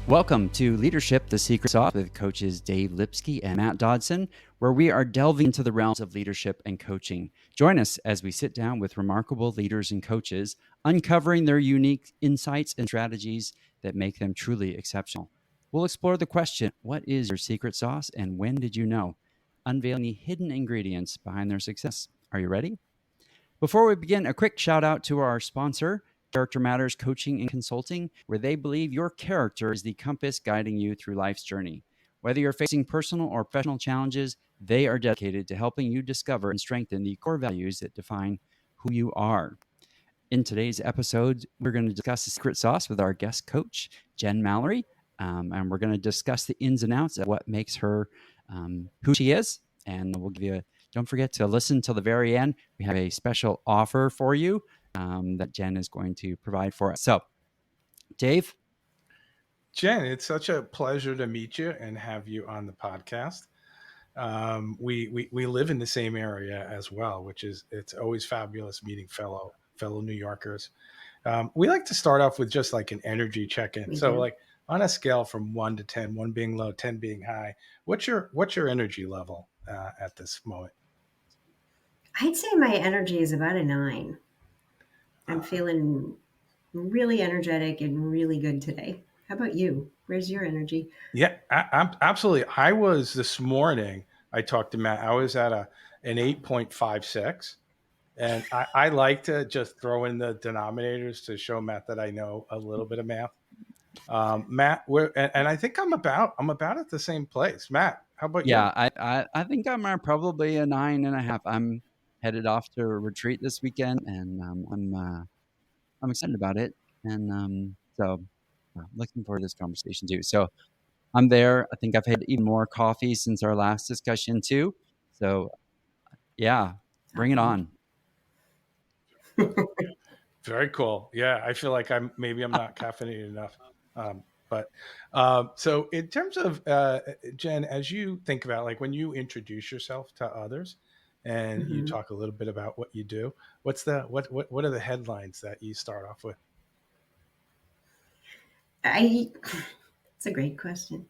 Welcome to Leadership, the Secret Sauce with coaches Dave Lipsky and Matt Dodson, where we are delving into the realms of leadership and coaching. Join us as we sit down with remarkable leaders and coaches, uncovering their unique insights and strategies that make them truly exceptional. We'll explore the question, what is your secret sauce and when did you know? Unveiling the hidden ingredients behind their success. Are you ready? Before we begin, a quick shout out to our sponsor, Character Matters Coaching and Consulting, where they believe your character is the compass guiding you through life's journey. Whether you're facing personal or professional challenges, they are dedicated to helping you discover and strengthen the core values that define who you are. In today's episode, we're going to discuss the secret sauce with our guest coach, Jen Mallory, and we're going to discuss the ins and outs of what makes her who she is, and we'll give you don't forget to listen till the very end. We have a special offer for you that Jen is going to provide for us. So, Dave? Jen, it's such a pleasure to meet you and have you on the podcast. We live in the same area as well, it's always fabulous meeting fellow New Yorkers. We like to start off with just like an energy check-in. So like on a scale from 1 to 10, 1 being low, 10 being high, what's your energy level at this moment? I'd say my energy is about a 9. I'm feeling really energetic and really good today. How about you? Where's your energy? Yeah, I'm absolutely. I was this morning, I talked to Matt, I was at an 8.56. And I like to just throw in the denominators to show Matt that I know a little bit of math. Matt, and I think I'm about at the same place. Matt, how about you? Yeah, I think I'm probably a 9.5. I'm headed off to a retreat this weekend, and I'm excited about it, and so looking forward to this conversation too. So I'm there. I think I've had even more coffee since our last discussion too. So yeah, bring it on. Very cool. Yeah, I feel like I'm not caffeinated enough. So in terms of Jen, as you think about like when you introduce yourself to others and you talk a little bit about what you do, what are the headlines that you start off with? It's a great question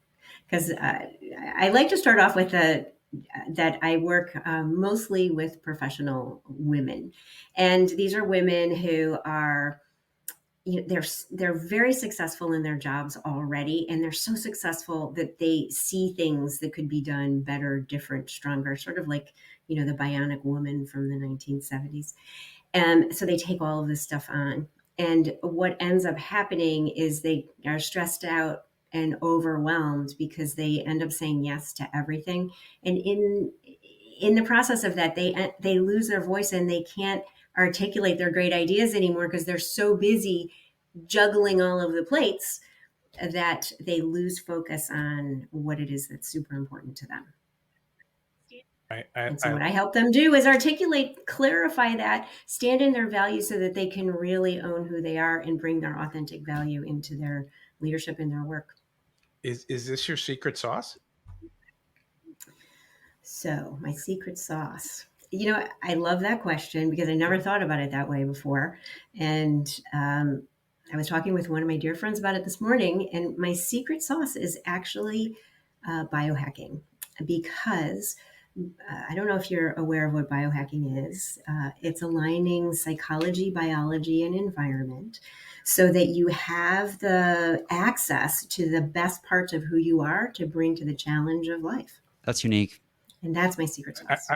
because I like to start off with that I work mostly with professional women, and these are women who are, they're very successful in their jobs already, and they're so successful that they see things that could be done better, different, stronger, sort of like the bionic woman from the 1970s. And so they take all of this stuff on. And what ends up happening is they are stressed out and overwhelmed because they end up saying yes to everything. And in the process of that, they lose their voice and they can't articulate their great ideas anymore because they're so busy juggling all of the plates that they lose focus on what it is that's super important to them. And so what I help them do is articulate, clarify that, stand in their values so that they can really own who they are and bring their authentic value into their leadership and their work. Is this your secret sauce? So my secret sauce, I love that question because I never thought about it that way before. And I was talking with one of my dear friends about it this morning, and my secret sauce is actually biohacking, because I don't know if you're aware of what biohacking is. It's aligning psychology, biology, and environment so that you have the access to the best parts of who you are to bring to the challenge of life. That's unique. And that's my secret sauce.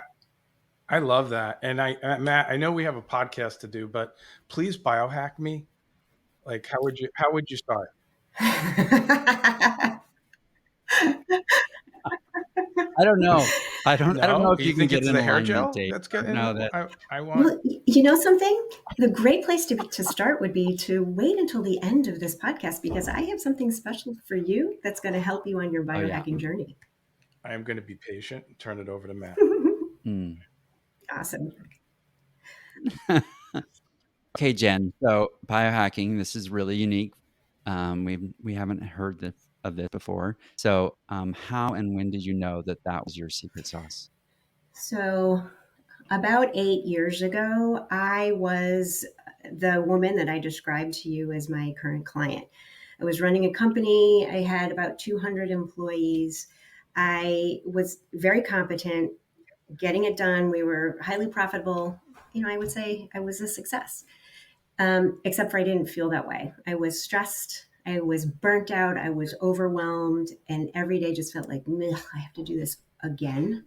I love that. And Matt, I know we have a podcast to do, but please biohack me. Like, how would you start? I don't know. I don't know if you can get it's an the hair gel. date. That's good. No, that I want. Well, you know something? The great place to start would be to wait until the end of this podcast, because I have something special for you that's going to help you on your biohacking journey. I am going to be patient and turn it over to Matt. Awesome. Okay, Jen. So biohacking, this is really unique. We haven't heard of this before. So how and when did you know that was your secret sauce? So about 8 years ago, I was the woman that I described to you as my current client. I was running a company. I had about 200 employees. I was very competent, getting it done. We were highly profitable. I would say I was a success, except for I didn't feel that way. I was stressed. I was burnt out. I was overwhelmed. And every day just felt like, I have to do this again.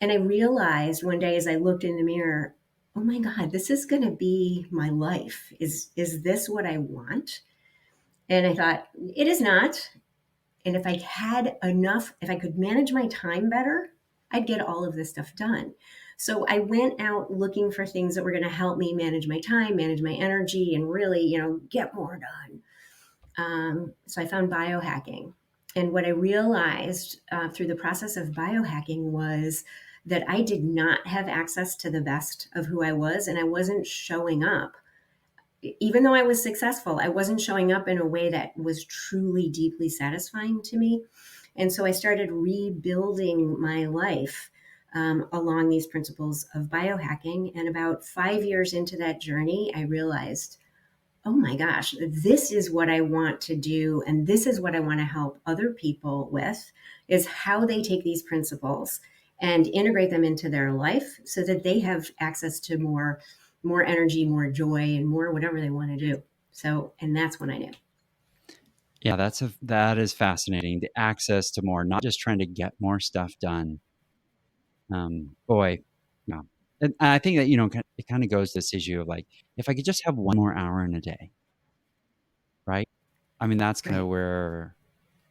And I realized one day as I looked in the mirror, oh my God, this is going to be my life. Is this what I want? And I thought, it is not. And if I had enough, if I could manage my time better, I'd get all of this stuff done. So I went out looking for things that were going to help me manage my time, manage my energy, and really, get more done. So I found biohacking. And what I realized through the process of biohacking was that I did not have access to the best of who I was, and I wasn't showing up. Even though I was successful, I wasn't showing up in a way that was truly deeply satisfying to me. And so I started rebuilding my life along these principles of biohacking. And about 5 years into that journey, I realized, oh my gosh, this is what I want to do. And this is what I want to help other people with, is how they take these principles and integrate them into their life so that they have access to more energy, more joy, and more whatever they want to do. So, and that's when I knew. Yeah, that is fascinating. The access to more, not just trying to get more stuff done. Boy, yeah. And I think that, it kind of goes to this issue of like, if I could just have one more hour in a day, right? I mean, that's kind of Right. where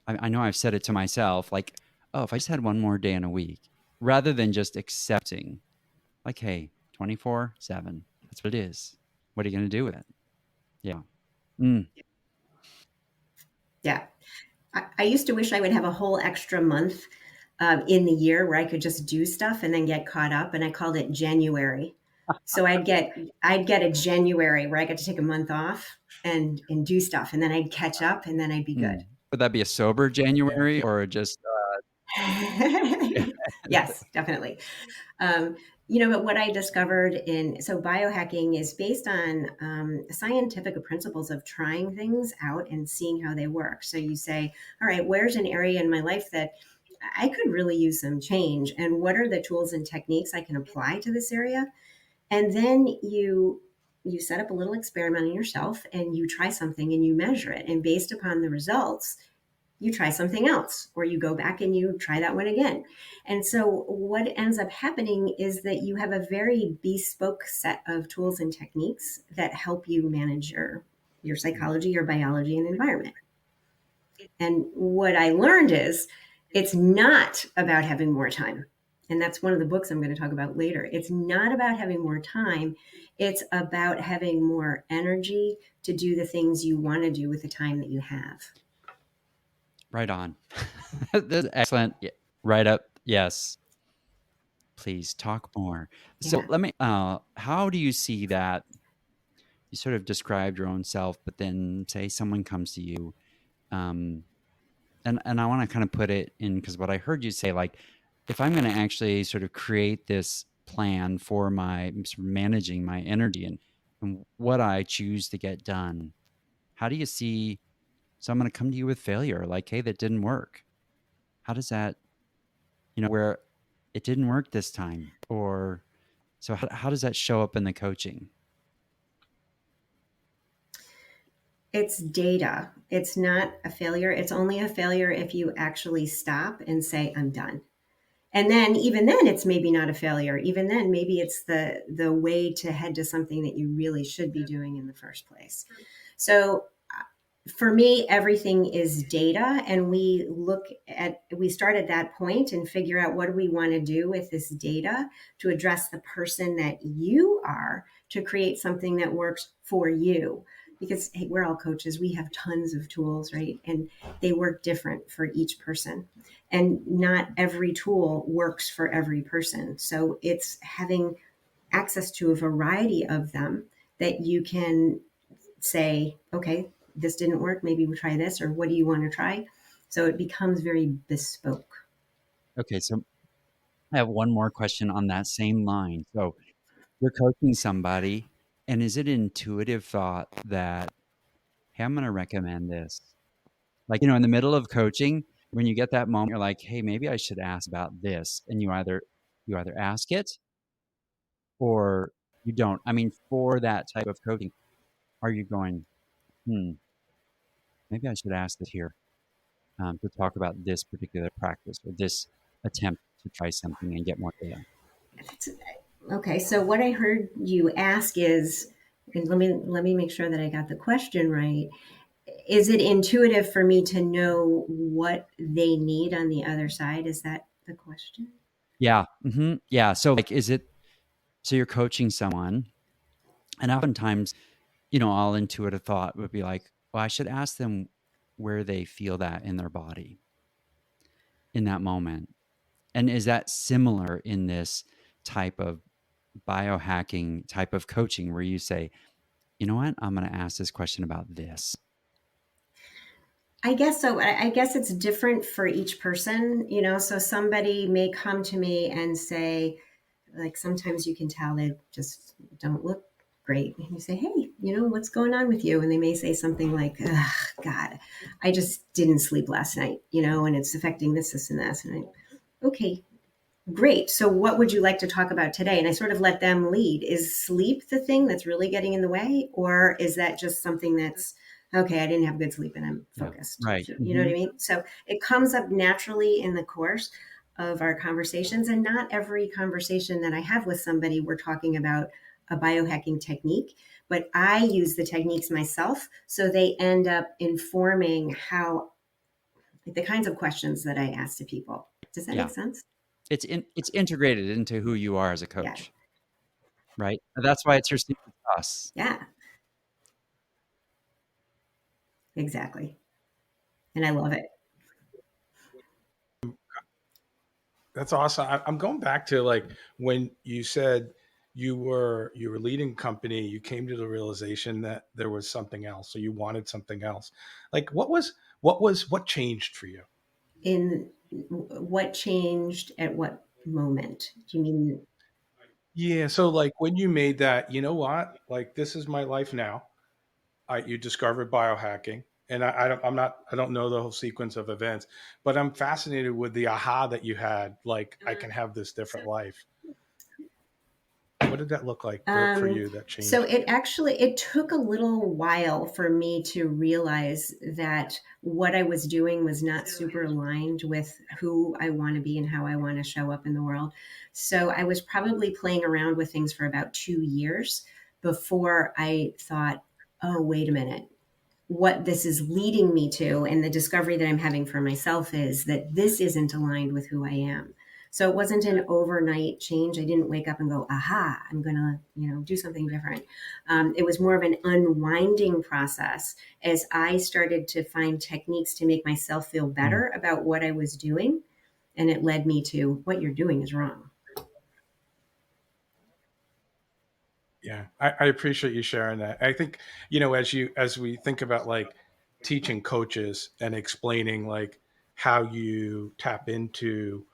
I know I've said it to myself, like, oh, if I just had one more day in a week, rather than just accepting, like, hey, 24/7, that's what it is. What are you going to do with it? Yeah. Mm. Yeah. I used to wish I would have a whole extra month in the year where I could just do stuff and then get caught up. And I called it January. So I'd get a January where I got to take a month off and do stuff, and then I'd catch up, and then I'd be good. Mm. Would that be a sober Yeah. January or just, Yes, definitely. Um, but what I discovered so biohacking is based on scientific principles of trying things out and seeing how they work. So you say, all right, where's an area in my life that I could really use some change? And what are the tools and techniques I can apply to this area? And then you set up a little experiment on yourself and you try something and you measure it. And based upon the results, you try something else, or you go back and you try that one again. And so what ends up happening is that you have a very bespoke set of tools and techniques that help you manage your psychology, your biology, and environment. And what I learned is it's not about having more time. And that's one of the books I'm going to talk about later. It's not about having more time. It's about having more energy to do the things you want to do with the time that you have. right on? That's excellent. Yeah, right up. Yes. Please talk more. So Yeah. let me, how do you see that? You sort of described your own self, but then say someone comes to you, um, and I want to kind of put it in, because what I heard you say, like, if I'm going to actually sort of create this plan for my sort of managing my energy and what I choose to get done, how do you see someone to come to you with failure? Like, hey, that didn't work. How does that, where it didn't work this time? Or so how does that show up in the coaching? It's data. It's not a failure. It's only a failure if you actually stop and say, I'm done. And then even then it's maybe not a failure. Even then, maybe it's the way to head to something that you really should be doing in the first place. So for me, everything is data, and we start at that point and figure out what do we want to do with this data to address the person that you are, to create something that works for you. Because hey, we're all coaches, we have tons of tools, right? And they work different for each person, and not every tool works for every person. So it's having access to a variety of them that you can say, okay, this didn't work, maybe we try this, or what do you want to try? So it becomes very bespoke. Okay, so I have one more question on that same line. So you're coaching somebody, and is it intuitive thought that hey, I'm going to recommend this. Like, in the middle of coaching, when you get that moment, you're like, hey, maybe I should ask about this. And you either ask it or you don't. I mean, for that type of coaching, are you going, maybe I should ask this here to talk about this particular practice or this attempt to try something and get more data? Okay, so what I heard you ask is, and let me make sure that I got the question right. Is it intuitive for me to know what they need on the other side? Is that the question? Yeah. Yeah. So, like, so you're coaching someone, and oftentimes, all intuitive thought would be like, well, I should ask them where they feel that in their body in that moment. And is that similar in this type of biohacking type of coaching where you say, you know what, I'm going to ask this question about this? I guess so. I guess it's different for each person, so somebody may come to me and say, like, sometimes you can tell they just don't look great. And you say, hey, what's going on with you? And they may say something like, God, I just didn't sleep last night, and it's affecting this, and this. And okay, great. So what would you like to talk about today? And I sort of let them lead. Is sleep the thing that's really getting in the way? Or is that just something that's, okay, I didn't have good sleep and I'm Yeah. focused. Right. You know what I mean? So it comes up naturally in the course of our conversations. And not every conversation that I have with somebody, we're talking about a biohacking technique, but I use the techniques myself. So they end up informing how the kinds of questions that I ask to people. Does that Yeah. make sense? It's integrated into who you are as a Yeah. coach, right? That's why it's your secret sauce. Yeah, exactly. And I love it. That's awesome. I'm going back to like when you said you were leading a company, you came to the realization that there was something else, so you wanted something else. Like what changed for you? In what changed at what moment? Do you mean? Yeah, so like when you made that, you know what? Like this is my life now. You discovered biohacking, and I don't know the whole sequence of events, but I'm fascinated with the aha that you had. Like I can have this different life. What did that look like for you? That So changed. it took a little while for me to realize that what I was doing was not super aligned with who I want to be and how I want to show up in the world. So I was probably playing around with things for about 2 years before I thought, oh, wait a minute. What this is leading me to, and the discovery that I'm having for myself, is that this isn't aligned with who I am. So it wasn't an overnight change. I didn't wake up and go, aha, I'm going to, do something different. It was more of an unwinding process as I started to find techniques to make myself feel better about what I was doing. And it led me to, what you're doing is wrong. Yeah, I appreciate you sharing that. I think, as we think about like teaching coaches and explaining like how you tap into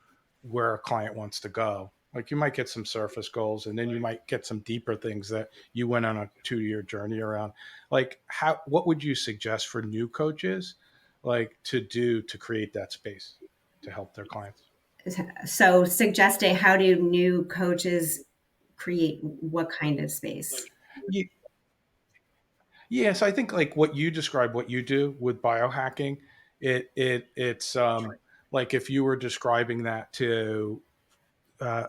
where a client wants to go, like you might get some surface goals and then you might get some deeper things that you went on a 2 year journey around. Like what would you suggest for new coaches like to do to create that space to help their clients? So suggest how do new coaches create what kind of space? Yes, I think like what you describe, what you do with biohacking, it's like if you were describing that to uh,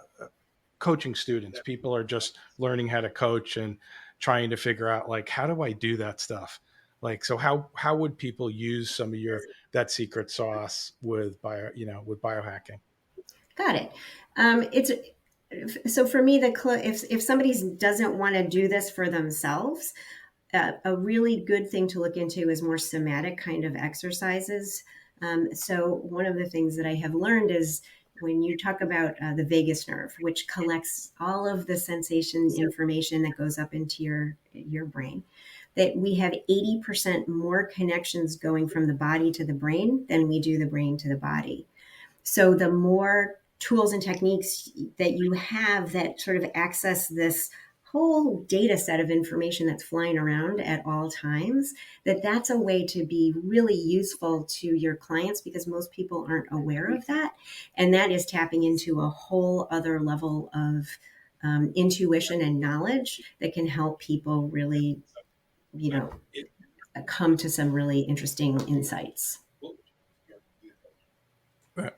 coaching students, people are just learning how to coach and trying to figure out like how do I do that stuff. Like so, how would people use some of your that secret sauce with with biohacking? Got it. It's so for me, if somebody doesn't want to do this for themselves, a really good thing to look into is more somatic kind of exercises. So one of the things that I have learned is when you talk about the vagus nerve, which collects all of the sensation information that goes up into your brain, that we have 80% more connections going from the body to the brain than we do the brain to the body. So the more tools and techniques that you have that sort of access this whole data set of information that's flying around at all times, that's a way to be really useful to your clients, because most people aren't aware of that. And that is tapping into a whole other level of intuition and knowledge that can help people really, come to some really interesting insights.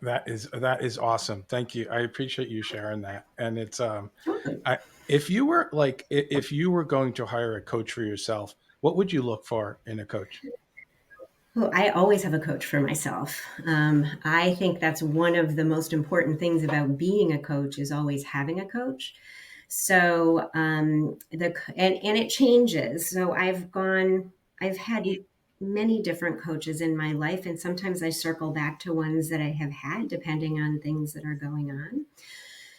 That is awesome. Thank you. I appreciate you sharing that. And it's Totally. I if you were going to hire a coach for yourself, what would you look for in a coach? Well, I always have a coach for myself. I think that's one of the most important things about being a coach, is always having a coach. So and it changes. So I've had many different coaches in my life, and sometimes I circle back to ones that I have had depending on things that are going on.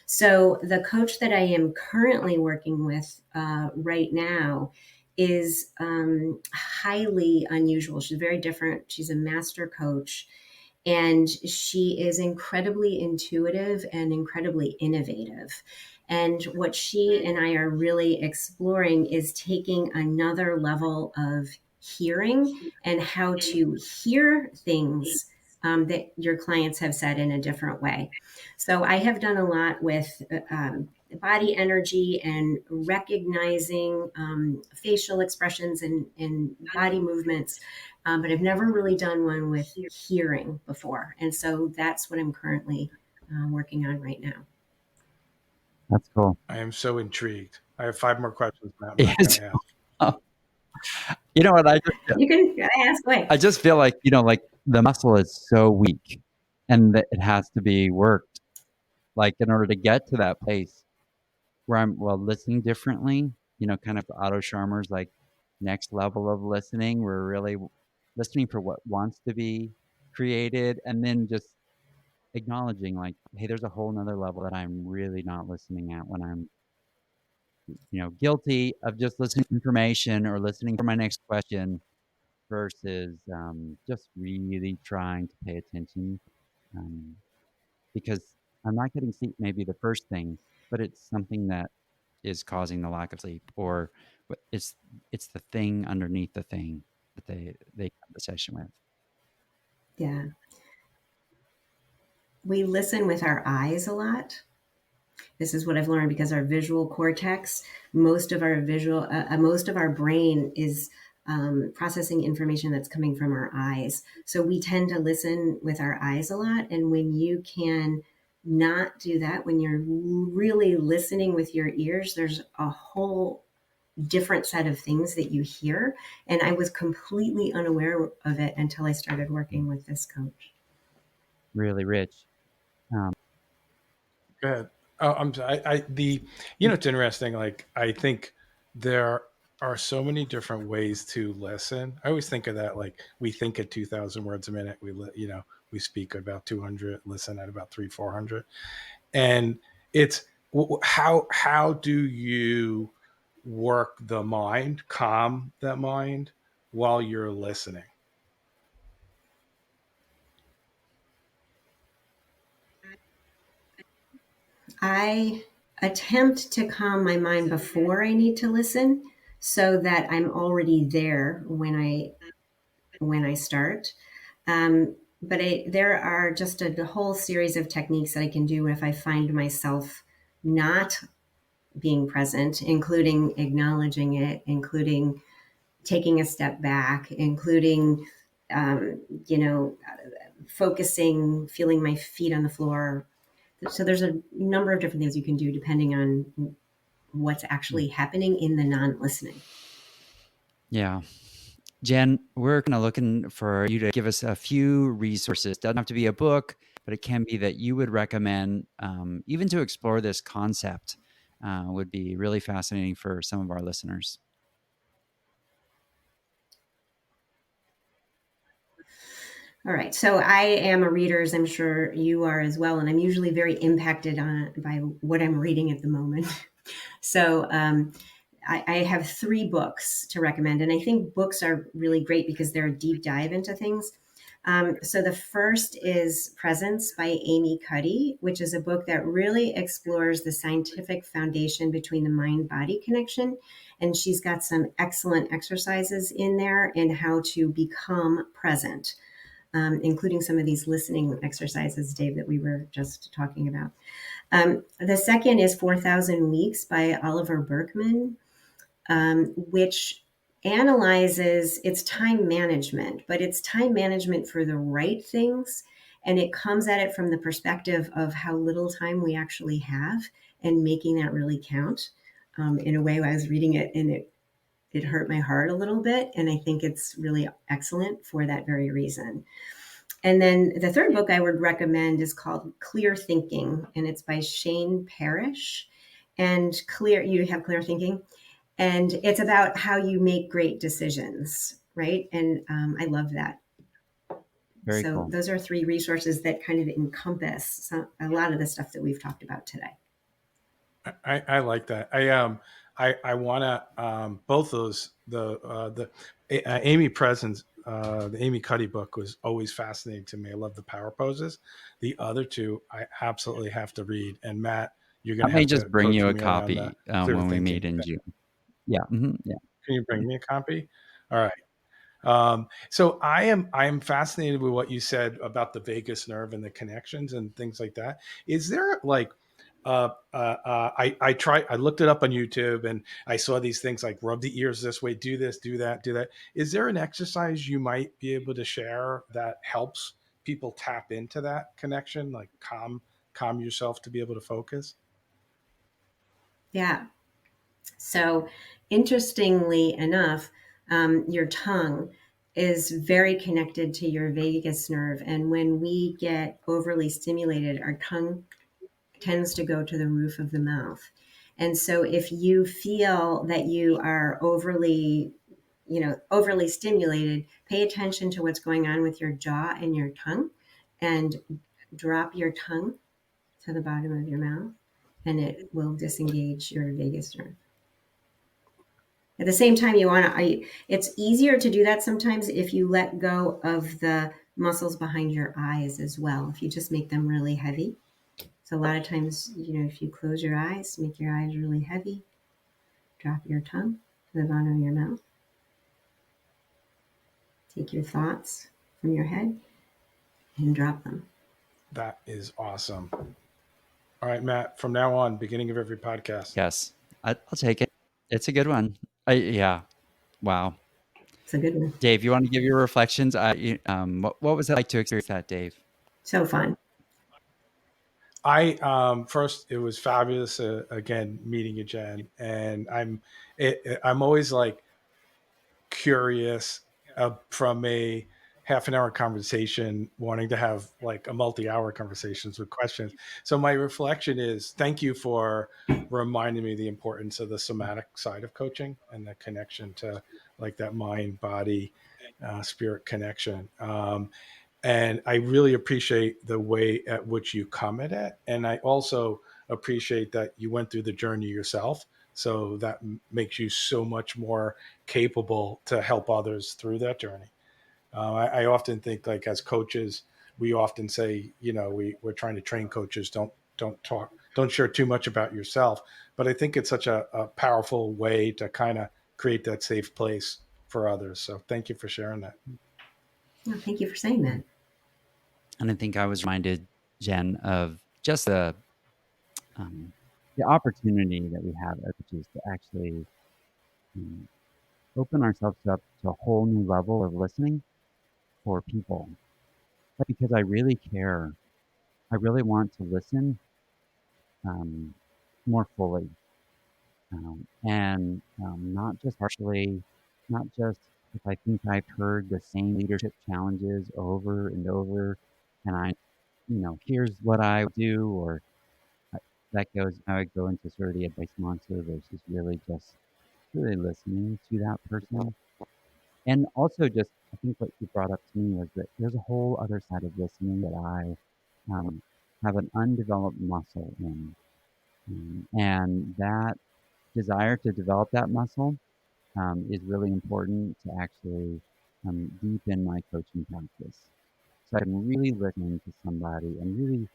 So the coach that I am currently working with right now is highly unusual. She's very different. She's a master coach, and she is incredibly intuitive and incredibly innovative. And what she and I are really exploring is taking another level of hearing, and how to hear things that your clients have said in a different way. So I have done a lot with body energy and recognizing facial expressions and body movements, but I've never really done one with hearing before. And so that's what I'm currently working on right now. That's cool. I am so intrigued. I have five more questions that I'm not going Yes. to ask. You know what? You can ask away. I just feel like, like the muscle is so weak and that it has to be worked, like in order to get to that place where I'm, well, listening differently, kind of Otto Scharmer's like next level of listening. We're really listening for what wants to be created, and then just acknowledging like, hey, there's a whole nother level that I'm really not listening at when I'm, guilty of just listening to information or listening for my next question versus just really trying to pay attention, um, because I'm not getting sleep maybe the first thing, but it's something that is causing the lack of sleep, or it's the thing underneath the thing that they have the session with. Yeah. We listen with our eyes a lot. This is what I've learned, because our visual cortex, most of our brain is processing information that's coming from our eyes. So we tend to listen with our eyes a lot. And when you can not do that, when you're really listening with your ears, there's a whole different set of things that you hear. And I was completely unaware of it until I started working with this coach. Really rich. Go ahead. Oh, I'm sorry. It's interesting. Like, I think there are so many different ways to listen. I always think of that. Like, we think at 2,000 words a minute. We speak about 200, listen at about 400. And it's how do you work the mind, calm that mind while you're listening? I attempt to calm my mind before I need to listen, so that I'm already there when I start. But there are just a whole series of techniques that I can do if I find myself not being present, including acknowledging it, including taking a step back, including, um, you know, focusing, feeling my feet on the floor. So there's a number of different things you can do depending on what's actually happening in the non-listening. Yeah. Jen, we're kind of looking for you to give us a few resources. Doesn't have to be a book, but it can be that you would recommend, even to explore this concept. Would be really fascinating for some of our listeners. All right. So I am a reader, as I'm sure you are as well, and I'm usually very impacted by what I'm reading at the moment. So I have three books to recommend, and I think books are really great because they're a deep dive into things. So the first is Presence by Amy Cuddy, which is a book that really explores the scientific foundation between the mind-body connection. And she's got some excellent exercises in there in how to become present, including some of these listening exercises, Dave, that we were just talking about. The second is 4,000 Weeks by Oliver Burkeman, which analyzes its time management, but it's time management for the right things. And it comes at it from the perspective of how little time we actually have and making that really count. In a way, I was reading it and it hurt my heart a little bit. And I think it's really excellent for that very reason. And then the third book I would recommend is called Clear Thinking, and it's by Shane Parrish. And you have clear thinking, and it's about how you make great decisions, right? And I love that. Very so cool. Those are three resources that kind of encompass a lot of the stuff that we've talked about today. I like that. I want to both those the Amy Presence the Amy Cuddy book was always fascinating to me. I love the power poses. The other two I absolutely have to read. And Matt, you're going I to may have just to bring coach you a me around the copy clear when we thinking. meet in June. Yeah. Yeah. Can you bring me a copy? All right. So I am fascinated with what you said about the vagus nerve and the connections and things like that. Is there like I looked it up on YouTube and I saw these things like rub the ears this way, do this, do that, do that. Is there an exercise you might be able to share that helps people tap into that connection, like calm yourself to be able to focus? Yeah. So interestingly enough, your tongue is very connected to your vagus nerve. And when we get overly stimulated, our tongue tends to go to the roof of the mouth. And so if you feel that you are overly stimulated, pay attention to what's going on with your jaw and your tongue, and drop your tongue to the bottom of your mouth, and it will disengage your vagus nerve. At the same time, it's easier to do that sometimes if you let go of the muscles behind your eyes as well, if you just make them really heavy. So a lot of times, if you close your eyes, make your eyes really heavy, drop your tongue to the bottom of your mouth, take your thoughts from your head and drop them. That is awesome. All right, Matt, from now on, beginning of every podcast. Yes. I'll take it. It's a good one. Yeah. Wow. It's a good one. Dave, you want to give your reflections? What was it like to experience that, Dave? So fun. First, it was fabulous again meeting you, Jen, and I'm always like curious from a half an hour conversation wanting to have like a multi-hour conversations with questions. So my reflection is thank you for reminding me the importance of the somatic side of coaching and the connection to like that mind body spirit connection. And I really appreciate the way at which you come at it. And I also appreciate that you went through the journey yourself. So that makes you so much more capable to help others through that journey. I often think like as coaches, we often say, we're trying to train coaches. Don't share too much about yourself. But I think it's such a powerful way to kind of create that safe place for others. So thank you for sharing that. Oh, thank you for saying that. And I think I was reminded, Jen, of just the opportunity that we have as coaches to actually um, open ourselves up to a whole new level of listening for people. But because I really care, I really want to listen um, more fully, and not just partially, not just if I think I've heard the same leadership challenges over and over, and here's what I do, or uh, that goes, I would go into sort of the advice monster versus really listening to that person. And also just, I think what you brought up to me was that there's a whole other side of listening that I have an undeveloped muscle in. And that desire to develop that muscle is really important to actually deepen my coaching practice. So I can really listen to somebody and really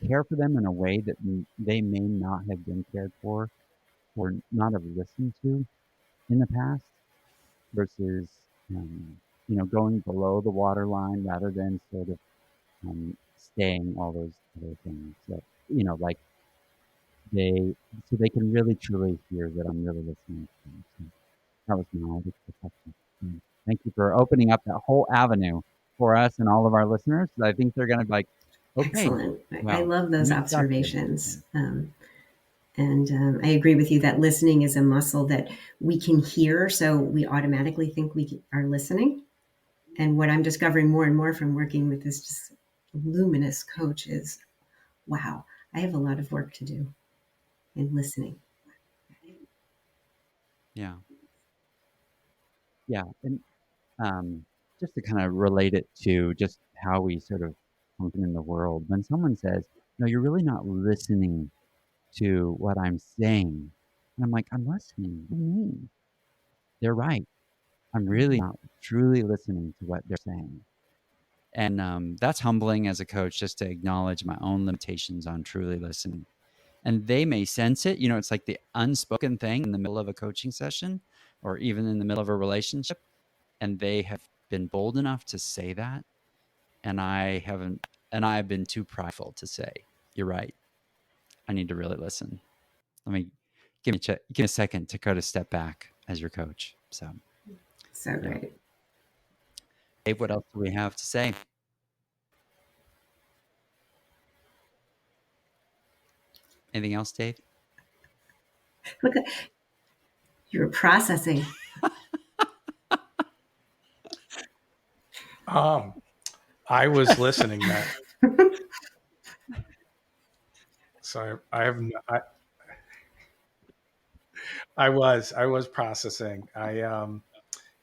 care for them in a way that they may not have been cared for or not have listened to in the past versus, um, going below the waterline rather than sort of staying all those other things that, like they, so they can really truly hear that I'm really listening to them. So that was my perspective. Thank you for opening up that whole avenue for us and all of our listeners. I think they're going to be like, okay, Excellent. I wow, love those new stuff here. observations. And I agree with you that listening is a muscle that we can hear, so we automatically think we are listening. And what I'm discovering more and more from working with this just luminous coach is, wow, I have a lot of work to do in listening. Yeah. Yeah. And just to kind of relate it to just how we sort of function in the world, when someone says, no, you're really not listening to what I'm saying. And I'm like, I'm listening. What do you mean? They're right. I'm really not truly listening to what they're saying. And that's humbling as a coach just to acknowledge my own limitations on truly listening. And they may sense it. It's like the unspoken thing in the middle of a coaching session or even in the middle of a relationship. And they have been bold enough to say that. And I haven't, and I've been too prideful to say, you're right. I need to really listen. Let me give me a second to go to step back as your coach. So, yeah. Great. Dave, what else do we have to say? Anything else, Dave? Look, you're processing. I was listening, Matt. So I was processing.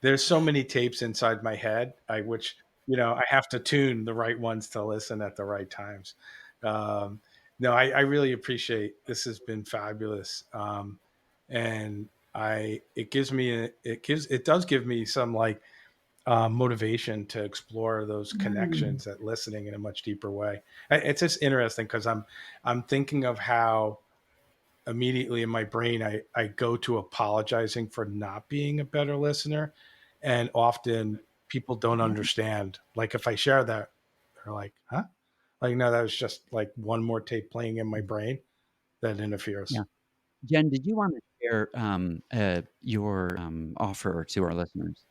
There's so many tapes inside my head. Which I have to tune the right ones to listen at the right times. Um, no, I really appreciate this. Has been fabulous, and it does give me some motivation to explore those connections, that listening in a much deeper way. It's just interesting because I'm thinking of how immediately in my brain I go to apologizing for not being a better listener, and often people don't understand. Like if I share that, they're like, huh? Like, no, that was just like one more tape playing in my brain that interferes. Yeah. Jen, did you want to share your offer to our listeners?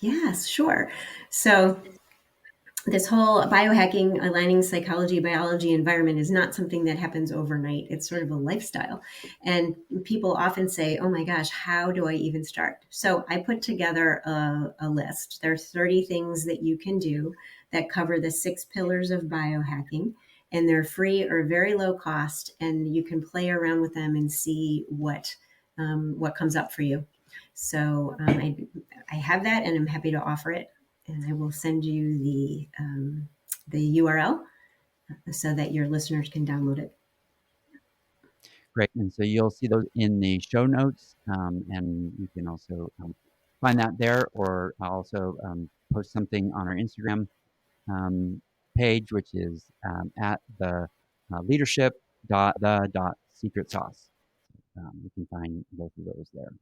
Yes, sure. So this whole biohacking, aligning psychology, biology, environment is not something that happens overnight. It's sort of a lifestyle. And people often say, oh my gosh, how do I even start? So I put together a list. There's 30 things that you can do that cover the 6 pillars of biohacking. And they're free or very low cost. And you can play around with them and see what comes up for you. So I have that and I'm happy to offer it. And I will send you the URL so that your listeners can download it. Great. And so you'll see those in the show notes, and you can also find that there, or I'll also post something on our Instagram page, which is at the leadership.the.secret sauce. You can find both of those there.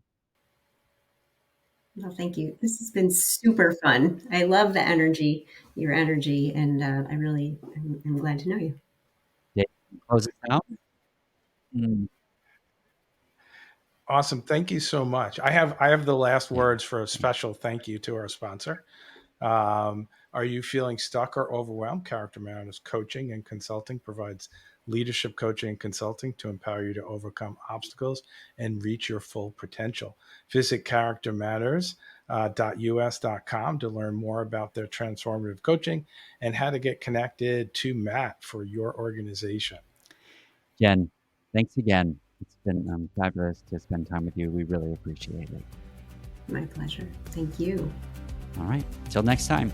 Well, thank you. This has been super fun. I love the energy, your energy, and I really am glad to know you. Dave, close it out. Awesome. Thank you so much. I have the last words for a special thank you to our sponsor. Are you feeling stuck or overwhelmed? Character Matters Coaching and Consulting provides leadership coaching and consulting to empower you to overcome obstacles and reach your full potential. Visit charactermatters.us.com to learn more about their transformative coaching and how to get connected to Matt for your organization. Jen, thanks again. It's been fabulous to spend time with you. We really appreciate it. My pleasure. Thank you. All right. Till next time.